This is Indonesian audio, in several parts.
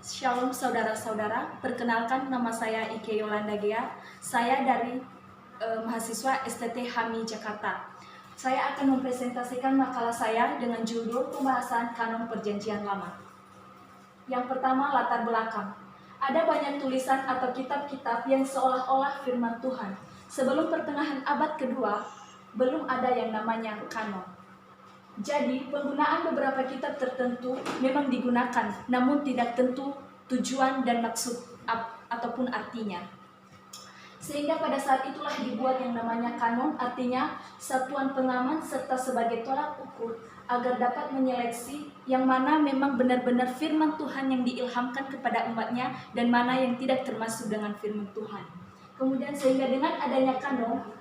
Shalom saudara-saudara, perkenalkan nama saya Ike Yolanda Gea. Saya dari mahasiswa STT HAMI Jakarta. Saya akan mempresentasikan makalah saya dengan judul pembahasan kanon perjanjian lama. Yang pertama, latar belakang. Ada banyak tulisan atau kitab-kitab yang seolah-olah firman Tuhan. Sebelum pertengahan abad kedua, belum ada yang namanya kanon. Jadi, penggunaan beberapa kitab tertentu memang digunakan, namun tidak tentu tujuan dan maksud ataupun artinya. Sehingga pada saat itulah dibuat yang namanya kanon, artinya satuan pengaman serta sebagai tolak ukur agar dapat menyeleksi yang mana memang benar-benar firman Tuhan yang diilhamkan kepada umatnya dan mana yang tidak termasuk dengan firman Tuhan. Kemudian sehingga dengan adanya kanon,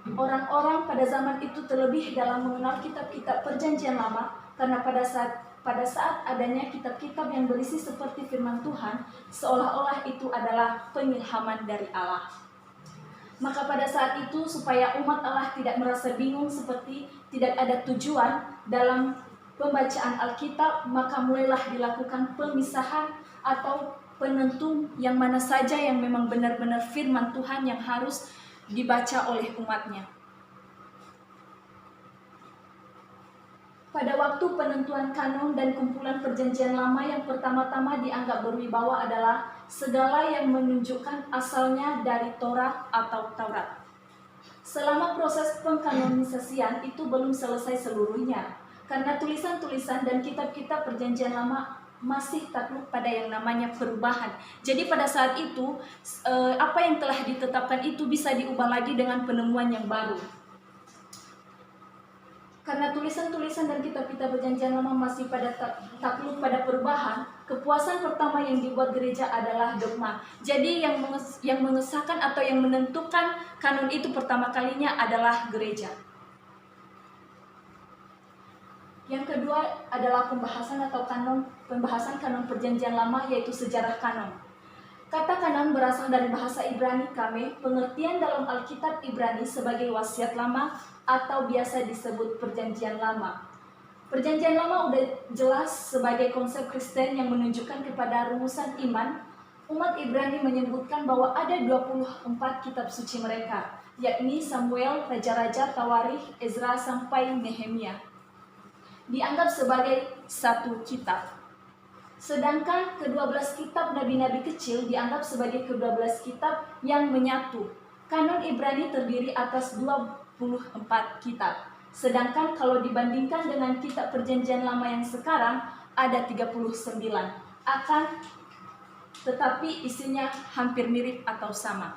orang-orang pada zaman itu terlebih dalam mengenal kitab-kitab perjanjian lama, karena pada saat adanya kitab-kitab yang berisi seperti firman Tuhan, seolah-olah itu adalah pengilhaman dari Allah. Maka pada saat itu, supaya umat Allah tidak merasa bingung seperti tidak ada tujuan dalam pembacaan Alkitab, maka mulailah dilakukan pemisahan atau penentu yang mana saja yang memang benar-benar firman Tuhan yang harus dibaca oleh umatnya. Pada waktu penentuan kanon dan kumpulan perjanjian lama, yang pertama-tama dianggap berwibawa adalah segala yang menunjukkan asalnya dari Taurat atau Taurat. Selama proses pengkanonisasian itu belum selesai seluruhnya, karena tulisan-tulisan dan kitab-kitab perjanjian lama masih takluk pada yang namanya perubahan. Jadi pada saat itu apa yang telah ditetapkan itu bisa diubah lagi dengan penemuan yang baru. Karena tulisan-tulisan dan kitab-kitab perjanjian lama masih pada takluk pada perubahan, kepuasan pertama yang dibuat gereja adalah dogma. Jadi yang mengesahkan atau yang menentukan kanon itu pertama kalinya adalah gereja. Yang kedua adalah pembahasan kanon perjanjian lama, yaitu sejarah kanon. Kata kanon berasal dari bahasa Ibrani kame, pengertian dalam Alkitab Ibrani sebagai wasiat lama atau biasa disebut perjanjian lama. Perjanjian lama udah jelas sebagai konsep Kristen yang menunjukkan kepada rumusan iman. Umat Ibrani menyebutkan bahwa ada 24 kitab suci mereka, yakni Samuel, Raja-Raja, Tawarikh, Ezra sampai Nehemia. Dianggap sebagai satu kitab. Sedangkan ke-12 kitab nabi-nabi kecil dianggap sebagai ke-12 kitab yang menyatu. Kanon Ibrani terdiri atas 24 kitab. Sedangkan kalau dibandingkan dengan kitab perjanjian lama yang sekarang ada 39. Tetapi isinya hampir mirip atau sama.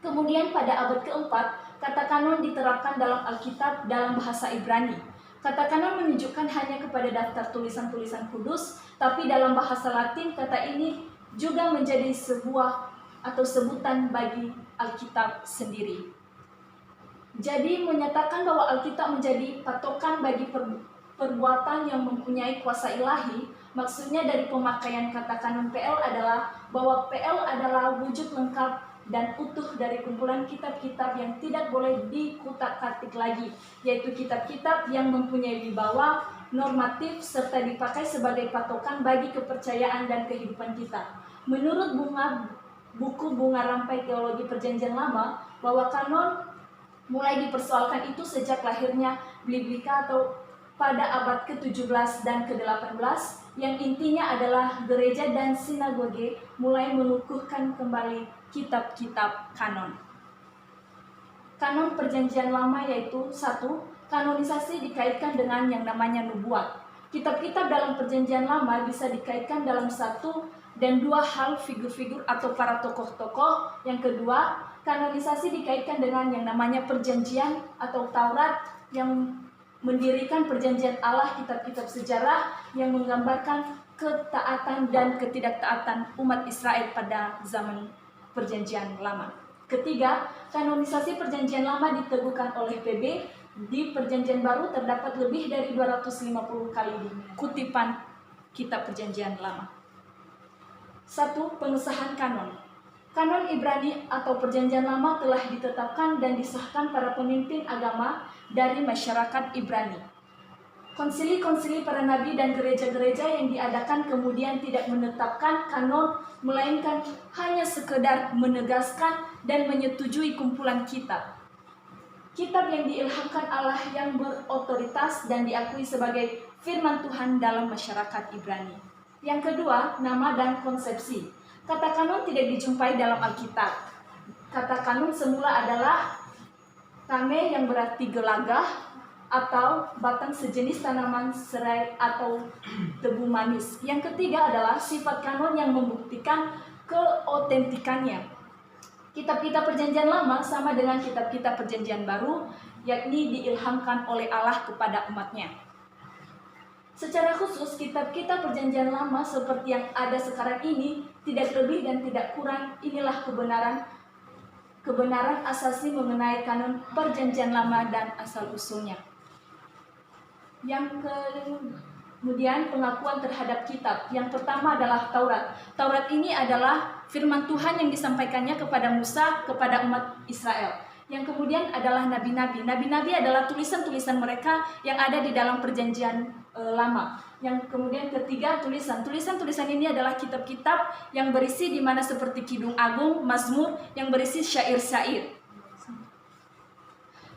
Kemudian pada abad keempat, kata kanon diterapkan dalam Alkitab dalam bahasa Ibrani. Kata kanon menunjukkan hanya kepada daftar tulisan-tulisan kudus, tapi dalam bahasa Latin kata ini juga menjadi sebuah atau sebutan bagi Alkitab sendiri. Jadi menyatakan bahwa Alkitab menjadi patokan bagi perbuatan yang mempunyai kuasa ilahi. Maksudnya dari pemakaian kata kanon PL adalah bahwa PL adalah wujud lengkap dan utuh dari kumpulan kitab-kitab yang tidak boleh dikutak-katik lagi, yaitu kitab-kitab yang mempunyai wibawa normatif serta dipakai sebagai patokan bagi kepercayaan dan kehidupan kita. Menurut buku Bunga Rampai Teologi Perjanjian Lama, bahwa kanon mulai dipersoalkan itu sejak lahirnya Biblika atau pada abad ke-17 dan ke-18, yang intinya adalah gereja dan sinagoge mulai mengukuhkan kembali kitab-kitab kanon. Kanon perjanjian lama yaitu 1. Kanonisasi dikaitkan dengan yang namanya nubuat. Kitab-kitab dalam perjanjian lama bisa dikaitkan dalam 1 dan 2 hal, figur-figur atau para tokoh-tokoh. Yang kedua, kanonisasi dikaitkan dengan yang namanya perjanjian atau Taurat yang mendirikan perjanjian Allah, kitab-kitab sejarah yang menggambarkan ketaatan dan ketidaktaatan umat Israel pada zaman perjanjian lama. Ketiga, kanonisasi perjanjian lama diteguhkan oleh PB. Di perjanjian baru terdapat lebih dari 250 kali kutipan kitab perjanjian lama. 1. Pengesahan kanon. Kanon Ibrani atau perjanjian lama telah ditetapkan dan disahkan para pemimpin agama dari masyarakat Ibrani. Konsili-konsili para nabi dan gereja-gereja yang diadakan kemudian tidak menetapkan kanon, melainkan hanya sekedar menegaskan dan menyetujui kumpulan kitab. Kitab yang diilhamkan Allah yang berotoritas dan diakui sebagai firman Tuhan dalam masyarakat Ibrani. Yang kedua, nama dan konsepsi. Kata kanon tidak dijumpai dalam Alkitab. Kata kanon semula adalah kame yang berarti gelagah atau batang sejenis tanaman serai atau tebu manis. Yang ketiga adalah sifat kanon yang membuktikan keotentikannya. Kitab-kitab Perjanjian Lama sama dengan kitab-kitab Perjanjian Baru, yakni diilhamkan oleh Allah kepada umatnya. Secara khusus, kitab-kitab Perjanjian Lama seperti yang ada sekarang ini tidak lebih dan tidak kurang. Inilah kebenaran asasi mengenai kanon Perjanjian Lama dan asal-usulnya. Yang kemudian pengakuan terhadap kitab. Yang pertama adalah Taurat. Taurat ini adalah firman Tuhan yang disampaikannya kepada Musa, kepada umat Israel. Yang kemudian adalah nabi-nabi. Nabi-nabi adalah tulisan-tulisan mereka yang ada di dalam Perjanjian Lama. Yang kemudian ketiga, tulisan. Tulisan-tulisan ini adalah kitab-kitab yang berisi di mana seperti Kidung Agung, Mazmur yang berisi syair-syair.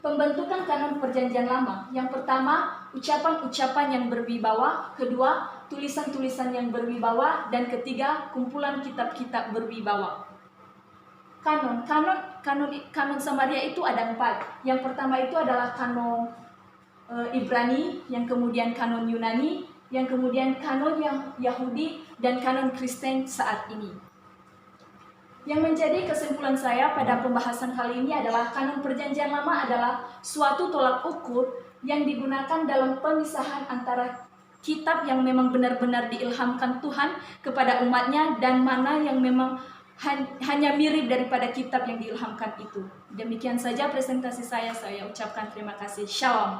Pembentukan kanon Perjanjian Lama. Yang pertama, ucapan-ucapan yang berwibawa. Kedua, tulisan-tulisan yang berwibawa. Dan ketiga, kumpulan kitab-kitab berwibawa. Kanon Samaria itu ada 4. Yang pertama itu adalah kanon Ibrani, yang kemudian kanon Yunani, yang kemudian kanon yang Yahudi, dan kanon Kristen saat ini. Yang menjadi kesimpulan saya pada pembahasan kali ini adalah kanon Perjanjian Lama adalah suatu tolak ukur yang digunakan dalam pemisahan antara kitab yang memang benar-benar diilhamkan Tuhan kepada umatnya dan mana yang memang hanya mirip daripada kitab yang diilhamkan itu. Demikian saja presentasi saya ucapkan terima kasih. Shalom.